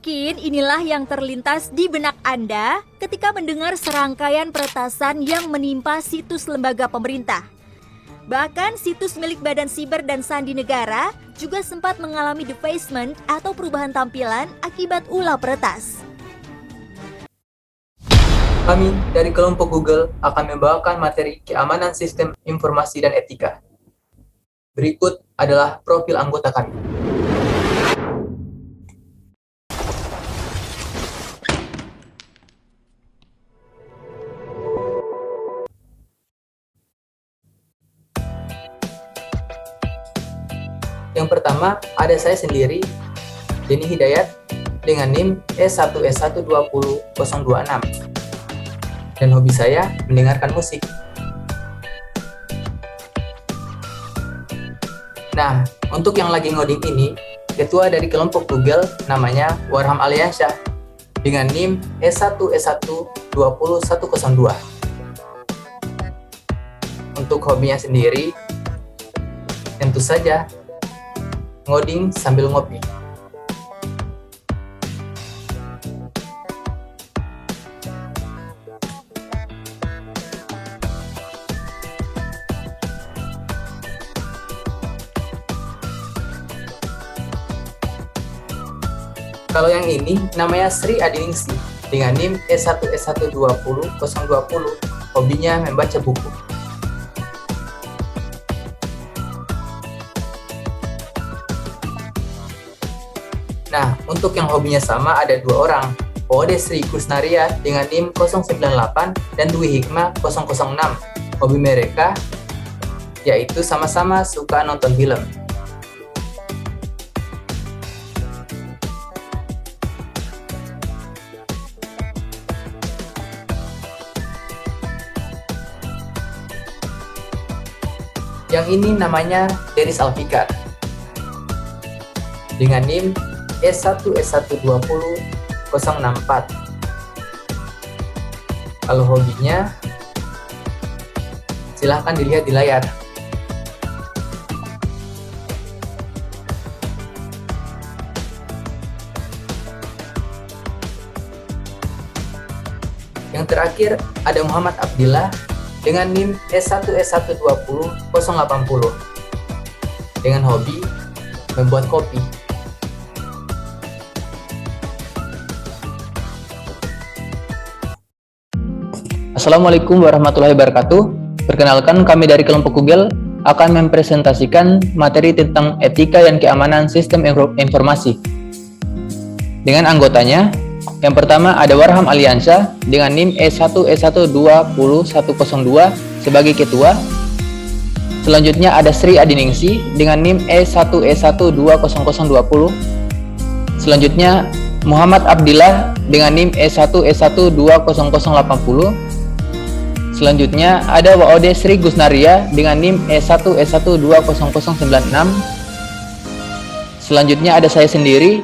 Mungkin inilah yang terlintas di benak Anda ketika mendengar serangkaian peretasan yang menimpa situs lembaga pemerintah. Bahkan situs milik Badan Siber dan Sandi Negara juga sempat mengalami defacement atau perubahan tampilan akibat ulah peretas. Kami dari kelompok Google akan membawakan materi keamanan sistem informasi dan etika. Berikut adalah profil anggota kami. Yang pertama, ada saya sendiri, Denny Hidayat, dengan NIM S1S120.026. Dan hobi saya mendengarkan musik. Nah, untuk yang lagi ngoding ini, ketua dari kelompok Google namanya Warham Aliansyah, dengan NIM S1S120.102. Untuk hobinya sendiri, tentu saja ngoding sambil ngopi. Kalau yang ini namanya Sri Adiningsi dengan NIM S1S120.020. Hobinya membaca buku. Nah, untuk yang hobinya sama ada dua orang, Ode Sri Kusnaria dengan NIM 098 dan Dwi Hikmah 006. Hobi mereka yaitu sama-sama suka nonton film. Yang ini namanya Deris Alfikar dengan NIM S1S120.064. Kalau hobinya, silahkan dilihat di layar. Yang terakhir ada Muhammad Abdillah dengan NIM S1S120.080 dengan hobi membuat kopi. Assalamualaikum warahmatullahi wabarakatuh. Perkenalkan, kami dari kelompok Google akan mempresentasikan materi tentang etika dan keamanan sistem informasi. Dengan anggotanya, yang pertama ada Warham Aliansyah dengan NIM S1S120.102 sebagai ketua. Selanjutnya ada Sri Adiningsi dengan NIM S1S120.020. Selanjutnya Muhammad Abdillah dengan NIM S1S120.080. Selanjutnya ada Waode Sri Gusnaria dengan NIM S1S120.096. Selanjutnya ada saya sendiri,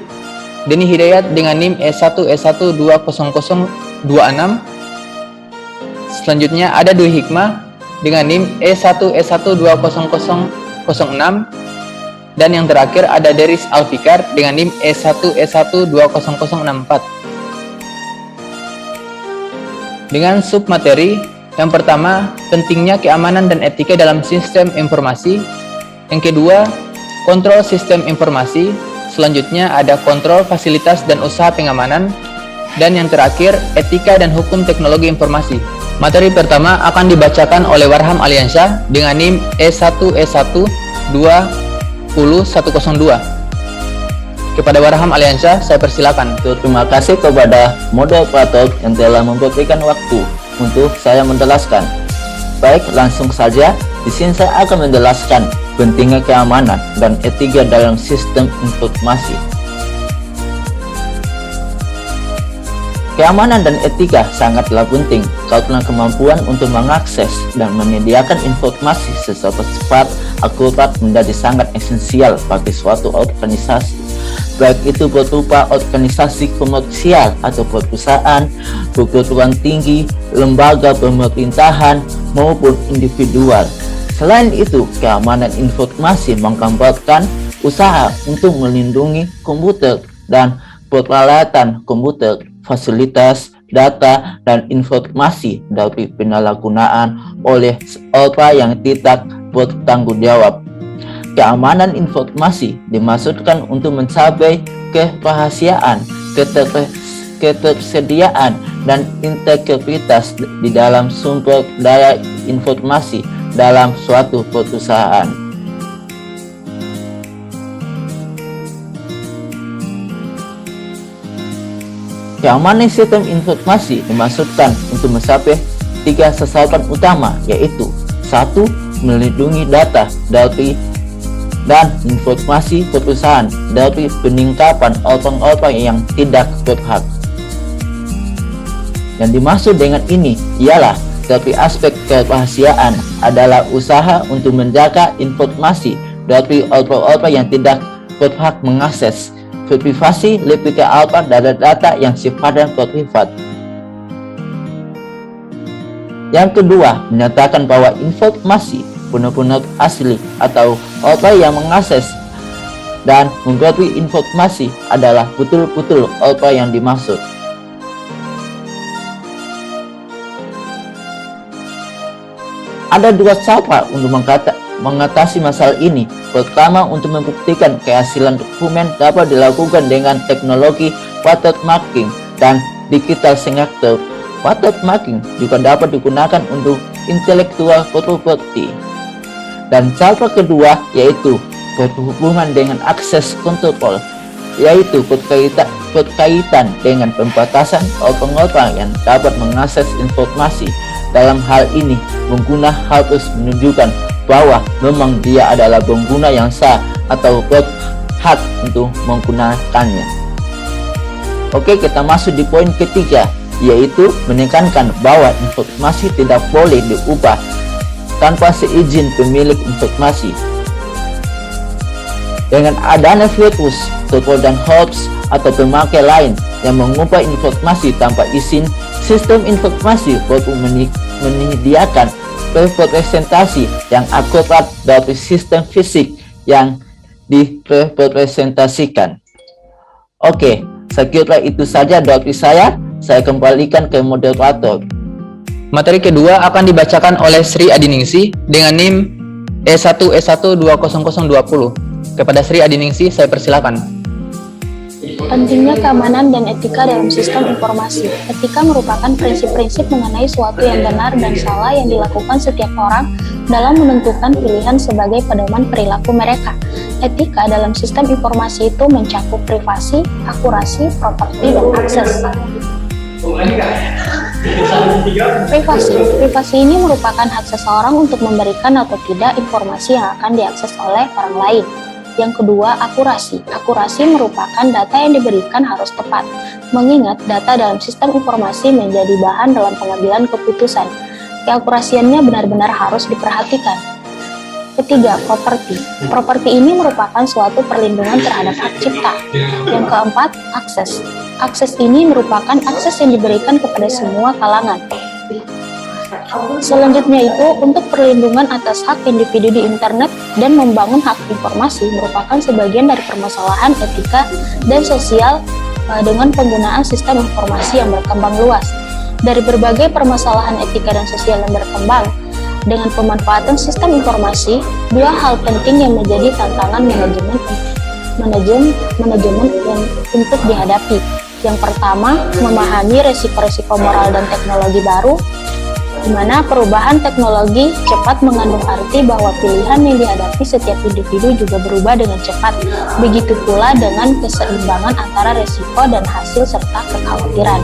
Denny Hidayat dengan NIM S1S120.026. Selanjutnya ada Dwi Hikmah dengan NIM S1S120.006. Dan yang terakhir ada Deris Alfikar dengan NIM S1S120.064. Dengan submateri, yang pertama, pentingnya keamanan dan etika dalam sistem informasi. Yang kedua, kontrol sistem informasi. Selanjutnya ada kontrol fasilitas dan usaha pengamanan. Dan yang terakhir, etika dan hukum teknologi informasi. Materi pertama akan dibacakan oleh Warham Aliansyah dengan NIM S1S120.102. Kepada Warham Aliansyah, saya persilakan. Terima kasih kepada moderator yang telah memberikan waktu untuk saya menjelaskan. Baik, langsung saja. Di sini saya akan menjelaskan pentingnya keamanan dan etika dalam sistem informasi. Keamanan dan etika sangatlah penting karena kemampuan untuk mengakses dan menyediakan informasi secara cepat, akurat menjadi sangat esensial bagi suatu organisasi. Baik itu berupa organisasi komersial atau perusahaan, perguruan tinggi, lembaga pemerintahan, maupun individual. Selain itu, keamanan informasi menggambarkan usaha untuk melindungi komputer dan peralatan komputer, fasilitas, data, dan informasi dari penyalahgunaan oleh seorang yang tidak bertanggung jawab. Keamanan informasi dimaksudkan untuk mencapai kerahasiaan, ketersediaan, dan integritas di dalam sumber daya informasi dalam suatu perusahaan. Keamanan sistem informasi dimaksudkan untuk mencapai 3 sasaran utama, yaitu 1. Melindungi data dan informasi perusahaan dari peningkapan orang-orang yang tidak berhak. Yang dimaksud dengan ini ialah dari aspek kerahasiaan adalah usaha untuk menjaga informasi dari orang-orang yang tidak berhak mengakses. Privasi lebih ke arah dari data yang sifatnya privat. Yang kedua, menyatakan bahwa informasi benar-benar asli atau orang yang mengakses dan memberi informasi adalah betul-betul orang yang dimaksud. Ada 2 cara untuk mengatasi masalah ini. Pertama, untuk membuktikan kehasilan dokumen dapat dilakukan dengan teknologi watermarking dan digital signature. Watermarking juga dapat digunakan untuk intellectual property. Dan cara kedua yaitu berhubungan dengan akses control, yaitu berkaitan dengan pembatasan orang-orang yang dapat mengakses informasi. Dalam hal ini, pengguna harus menunjukkan bahwa memang dia adalah pengguna yang sah atau berhak untuk menggunakannya. Oke, kita masuk di poin ketiga, yaitu menekankan bahwa informasi tidak boleh diubah tanpa seizin pemilik informasi. Dengan adanya virus, troll dan hoax atau pemakai lain yang mengubah informasi tanpa izin, sistem informasi perlu menyediakan representasi yang akurat dari sistem fisik yang direpresentasikan. Oke, saya kira itu saja dari saya. Saya kembalikan ke moderator. Materi kedua akan dibacakan oleh Sri Adiningsi dengan NIM E1E1 20020. Kepada Sri Adiningsi, saya persilakan. Pentingnya keamanan dan etika dalam sistem informasi. Etika merupakan prinsip-prinsip mengenai suatu yang benar dan salah yang dilakukan setiap orang dalam menentukan pilihan sebagai pedoman perilaku mereka. Etika dalam sistem informasi itu mencakup privasi, akurasi, properti, dan akses. Privasi ini merupakan hak seseorang untuk memberikan atau tidak informasi yang akan diakses oleh orang lain. Yang kedua, akurasi. Akurasi merupakan data yang diberikan harus tepat, mengingat data dalam sistem informasi menjadi bahan dalam pengambilan keputusan. Keakurasiannya benar-benar harus diperhatikan. Ketiga, properti. Properti ini merupakan suatu perlindungan terhadap hak cipta. Yang keempat, akses. Akses ini merupakan akses yang diberikan kepada semua kalangan. Selanjutnya itu, untuk perlindungan atas hak individu di internet dan membangun hak informasi merupakan sebagian dari permasalahan etika dan sosial dengan penggunaan sistem informasi yang berkembang luas. Dari berbagai permasalahan etika dan sosial yang berkembang, dengan pemanfaatan sistem informasi, 2 hal penting yang menjadi tantangan manajemen yang untuk dihadapi. Yang pertama, memahami resiko-resiko moral dan teknologi baru, di mana perubahan teknologi cepat mengandung arti bahwa pilihan yang dihadapi setiap individu juga berubah dengan cepat. Begitu pula dengan keseimbangan antara resiko dan hasil serta kekhawatiran.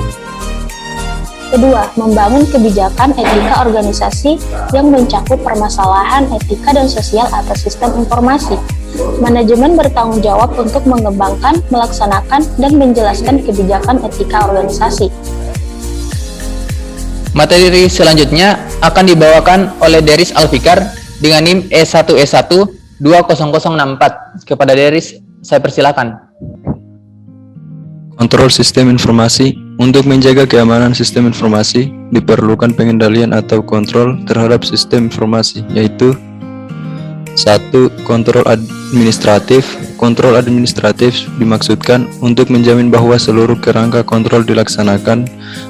Kedua, membangun kebijakan etika organisasi yang mencakup permasalahan etika dan sosial atas sistem informasi. Manajemen bertanggung jawab untuk mengembangkan, melaksanakan, dan menjelaskan kebijakan etika organisasi. Materi selanjutnya akan dibawakan oleh Deris Alfikar dengan NIM E1E1 20064. Kepada Deris, saya persilakan. Kontrol sistem informasi. Untuk menjaga keamanan sistem informasi, diperlukan pengendalian atau kontrol terhadap sistem informasi, yaitu 1. Kontrol administratif. Kontrol administratif dimaksudkan untuk menjamin bahwa seluruh kerangka kontrol dilaksanakan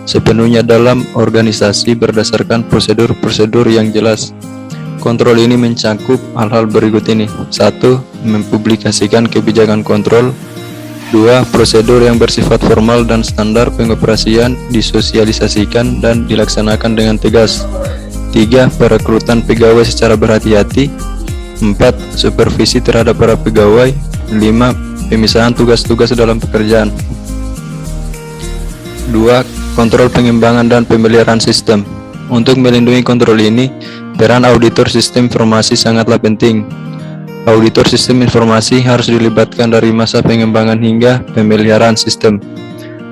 sepenuhnya dalam organisasi berdasarkan prosedur-prosedur yang jelas. Kontrol ini mencakup hal-hal berikut ini. 1. Mempublikasikan kebijakan kontrol. 2. Prosedur yang bersifat formal dan standar pengoperasian disosialisasikan dan dilaksanakan dengan tegas. 3. Perekrutan pegawai secara berhati-hati. 4. Supervisi terhadap para pegawai. 5. Pemisahan tugas-tugas dalam pekerjaan. 2. Kontrol pengembangan dan pemeliharaan sistem. Untuk melindungi kontrol ini, peran auditor sistem informasi sangatlah penting. Auditor sistem informasi harus dilibatkan dari masa pengembangan hingga pemeliharaan sistem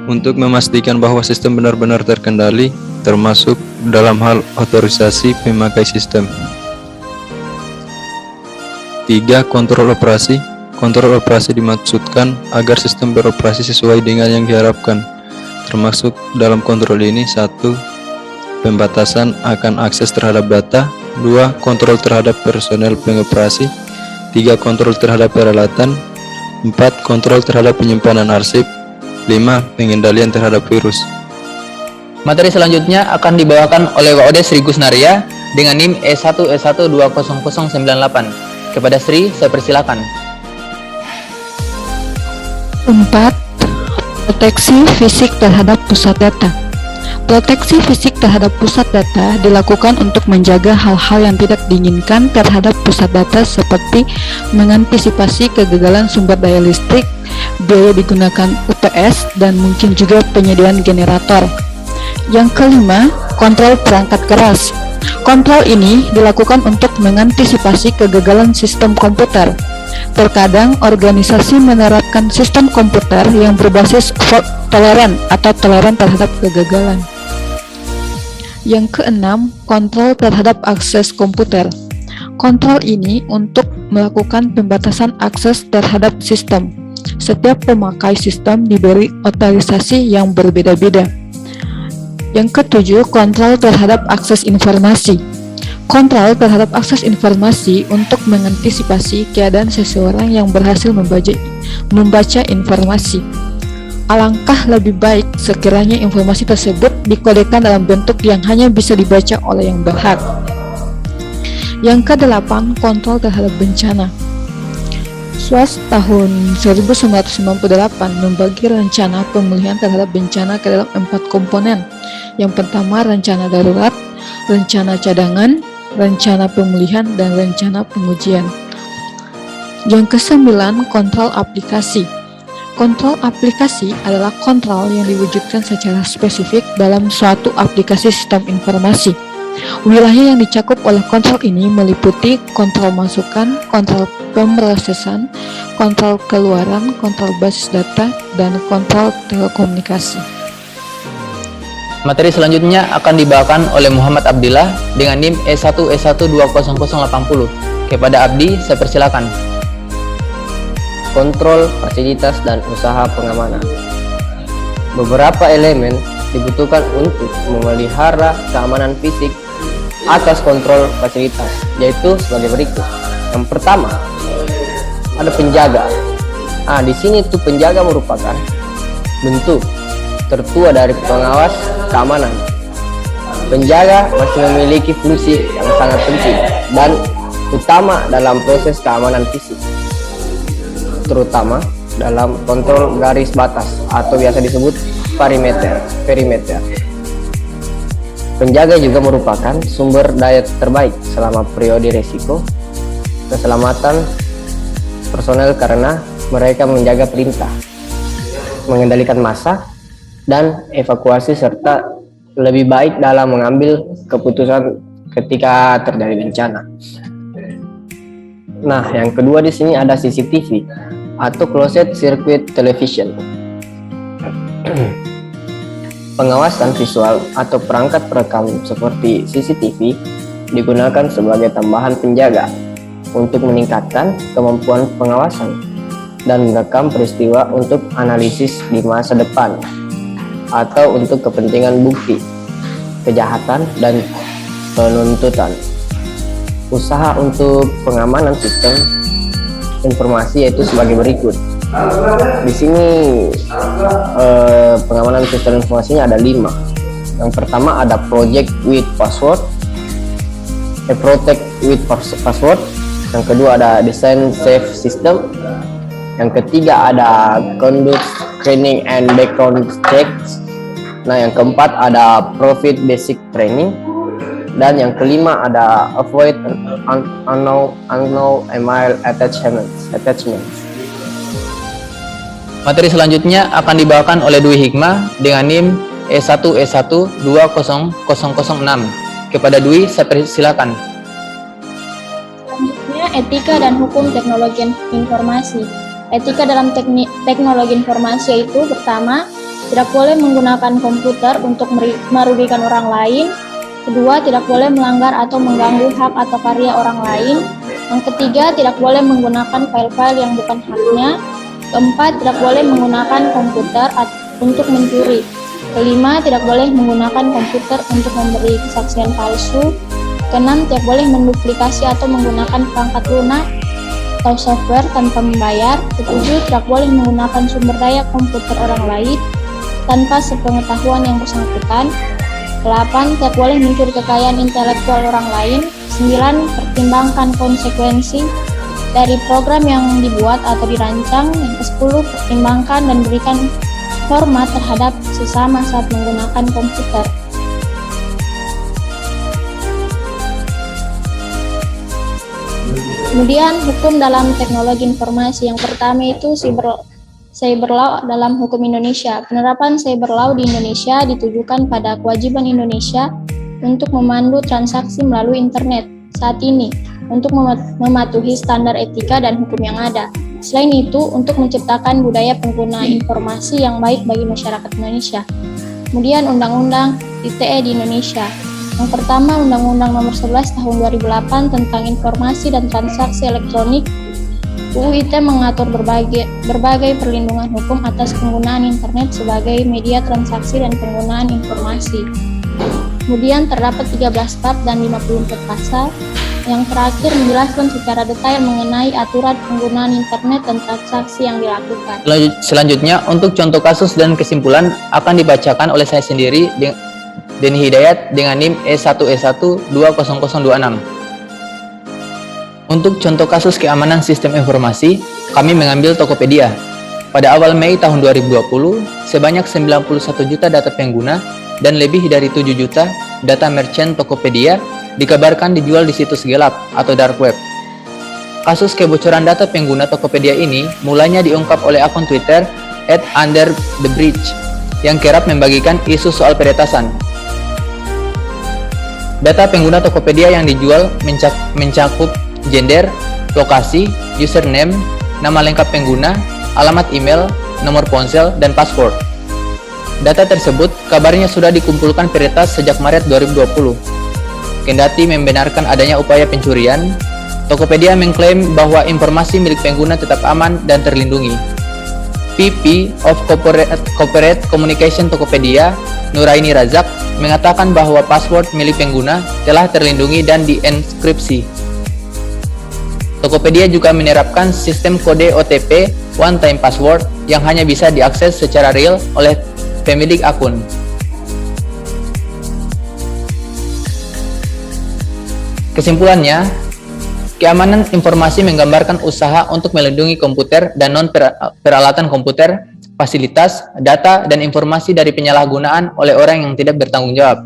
untuk memastikan bahwa sistem benar-benar terkendali, termasuk dalam hal otorisasi pemakai sistem. 3. Kontrol operasi. Kontrol operasi dimaksudkan agar sistem beroperasi sesuai dengan yang diharapkan. Termasuk dalam kontrol ini: 1. Pembatasan akan akses terhadap data. 2. Kontrol terhadap personel pengoperasi. 3. Kontrol terhadap peralatan. 4. Kontrol terhadap penyimpanan arsip. 5. Pengendalian terhadap virus. Materi selanjutnya akan dibawakan oleh WOD Sri Gusnaria dengan NIM E1E1 20098. Kepada Sri, saya persilakan. 4. Proteksi fisik terhadap pusat data. Proteksi fisik terhadap pusat data dilakukan untuk menjaga hal-hal yang tidak diinginkan terhadap pusat data seperti mengantisipasi kegagalan sumber daya listrik, biaya digunakan UPS, dan mungkin juga penyediaan generator. Yang kelima, kontrol perangkat keras. Kontrol ini dilakukan untuk mengantisipasi kegagalan sistem komputer. Terkadang organisasi menerapkan sistem komputer yang berbasis fault tolerant atau toleran terhadap kegagalan. Yang keenam, kontrol terhadap akses komputer. Kontrol ini untuk melakukan pembatasan akses terhadap sistem. Setiap pemakai sistem diberi otorisasi yang berbeda-beda. Yang ketujuh, kontrol terhadap akses informasi. Kontrol terhadap akses informasi untuk mengantisipasi keadaan seseorang yang berhasil membaca informasi. Alangkah lebih baik sekiranya informasi tersebut dikodekan dalam bentuk yang hanya bisa dibaca oleh yang berhak. Yang kedelapan, kontrol terhadap bencana. SWAS tahun 1998 membagi rencana pemulihan terhadap bencana ke dalam 4 komponen. Yang pertama, rencana darurat, rencana cadangan, rencana pemulihan, dan rencana pengujian. Yang kesembilan, kontrol aplikasi. Kontrol aplikasi adalah kontrol yang diwujudkan secara spesifik dalam suatu aplikasi sistem informasi. Wilayah yang dicakup oleh kontrol ini meliputi kontrol masukan, kontrol pemrosesan, kontrol keluaran, kontrol basis data, dan kontrol telekomunikasi. Materi selanjutnya akan dibawakan oleh Muhammad Abdillah dengan NIM E1E1 20080. Kepada Abdi, saya persilakan. Kontrol fasilitas dan usaha pengamanan. Beberapa elemen dibutuhkan untuk memelihara keamanan fisik atas kontrol fasilitas, yaitu sebagai berikut. Yang pertama, ada penjaga. Di sini tuh penjaga merupakan bentuk tertua dari pengawas keamanan. Penjaga masih memiliki fungsi yang sangat penting dan utama dalam proses keamanan fisik, terutama dalam kontrol garis batas atau biasa disebut perimeter. Penjaga juga merupakan sumber daya terbaik selama periode resiko keselamatan personel karena mereka menjaga perintah, mengendalikan massa, dan evakuasi serta lebih baik dalam mengambil keputusan ketika terjadi bencana. Nah, yang kedua di sini ada CCTV atau closed circuit television. Pengawasan visual atau perangkat perekam seperti CCTV digunakan sebagai tambahan penjaga untuk meningkatkan kemampuan pengawasan dan merekam peristiwa untuk analisis di masa depan atau untuk kepentingan bukti, kejahatan, dan penuntutan. usaha untuk pengamanan sistem informasi yaitu sebagai berikut. Di sini pengamanan sistem informasinya ada 5. Yang pertama ada Project with Password, Protect with Password. Yang kedua ada Design Safe System. Yang ketiga ada Conduct Screening and Background Checks. Nah, yang keempat ada Profit Basic Training. Dan yang kelima ada Avoid unknown email attachments. Materi selanjutnya akan dibawakan oleh Dwi Hikmah dengan NIM E1E1-20006. Kepada Dwi, saya persilakan. Selanjutnya, etika dan hukum teknologi informasi. Etika dalam teknologi informasi yaitu pertama, tidak boleh menggunakan komputer untuk merugikan orang lain. Kedua, tidak boleh melanggar atau mengganggu hak atau karya orang lain. Yang ketiga, tidak boleh menggunakan file-file yang bukan haknya. Keempat, tidak boleh menggunakan komputer untuk mencuri. Kelima, tidak boleh menggunakan komputer untuk memberi kesaksian palsu. Keenam, tidak boleh menduplikasi atau menggunakan perangkat lunak atau software tanpa membayar. Ketujuh, tidak boleh menggunakan sumber daya komputer orang lain tanpa sepengetahuan yang bersangkutan. 8. Tidak boleh mencuri kekayaan intelektual orang lain. 9. Pertimbangkan konsekuensi dari program yang dibuat atau dirancang. Yang ke-10. Pertimbangkan dan berikan hormat terhadap sesama saat menggunakan komputer. Kemudian hukum dalam teknologi informasi. Yang pertama itu Cyber Law dalam hukum Indonesia. Penerapan Cyber Law di Indonesia ditujukan pada kewajiban Indonesia untuk memandu transaksi melalui internet saat ini untuk mematuhi standar etika dan hukum yang ada. Selain itu, untuk menciptakan budaya pengguna informasi yang baik bagi masyarakat Indonesia. Kemudian Undang-Undang ITE di Indonesia. Yang pertama, Undang-Undang Nomor 11 Tahun 2008 tentang Informasi dan Transaksi Elektronik. UU ITE mengatur berbagai perlindungan hukum atas penggunaan internet sebagai media transaksi dan penggunaan informasi. Kemudian terdapat 13 bab dan 54 pasal. Yang terakhir menjelaskan secara detail mengenai aturan penggunaan internet dan transaksi yang dilakukan. Selanjutnya, untuk contoh kasus dan kesimpulan akan dibacakan oleh saya sendiri, Denny Hidayat dengan NIM E1E1-20026. Untuk contoh kasus keamanan sistem informasi, kami mengambil Tokopedia. Pada awal Mei tahun 2020, sebanyak 91 juta data pengguna dan lebih dari 7 juta data merchant Tokopedia dikabarkan dijual di situs gelap atau dark web. Kasus kebocoran data pengguna Tokopedia ini mulanya diungkap oleh akun Twitter @underthebridge yang kerap membagikan isu soal peretasan. Data pengguna Tokopedia yang dijual mencakup gender, lokasi, username, nama lengkap pengguna, alamat email, nomor ponsel, dan password. Data tersebut kabarnya sudah dikumpulkan peretas sejak Maret 2020. Kendati membenarkan adanya upaya pencurian, Tokopedia mengklaim bahwa informasi milik pengguna tetap aman dan terlindungi. VP of Corporate Communication Tokopedia, Nuraini Razak, mengatakan bahwa password milik pengguna telah terlindungi dan dienkripsi. Tokopedia juga menerapkan sistem kode OTP one time password yang hanya bisa diakses secara real oleh pemilik akun. Kesimpulannya, keamanan informasi menggambarkan usaha untuk melindungi komputer dan non-peralatan komputer, fasilitas, data, dan informasi dari penyalahgunaan oleh orang yang tidak bertanggung jawab.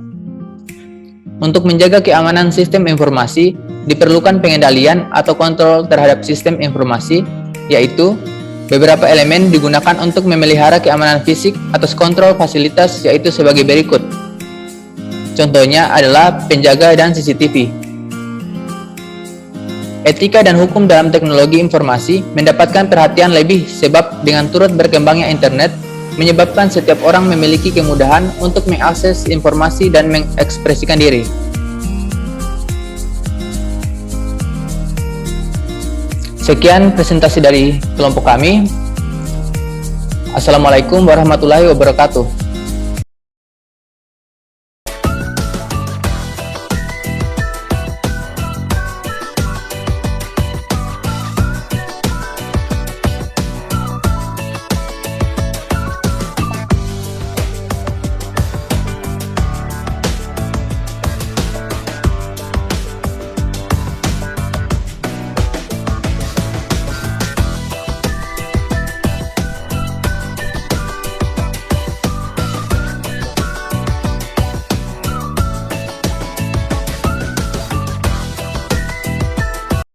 Untuk menjaga keamanan sistem informasi, diperlukan pengendalian atau kontrol terhadap sistem informasi, yaitu beberapa elemen digunakan untuk memelihara keamanan fisik atas kontrol fasilitas, yaitu sebagai berikut. Contohnya adalah penjaga dan CCTV. Etika dan hukum dalam teknologi informasi mendapatkan perhatian lebih sebab dengan turut berkembangnya internet, menyebabkan setiap orang memiliki kemudahan untuk mengakses informasi dan mengekspresikan diri. Sekian presentasi dari kelompok kami. Assalamualaikum warahmatullahi wabarakatuh.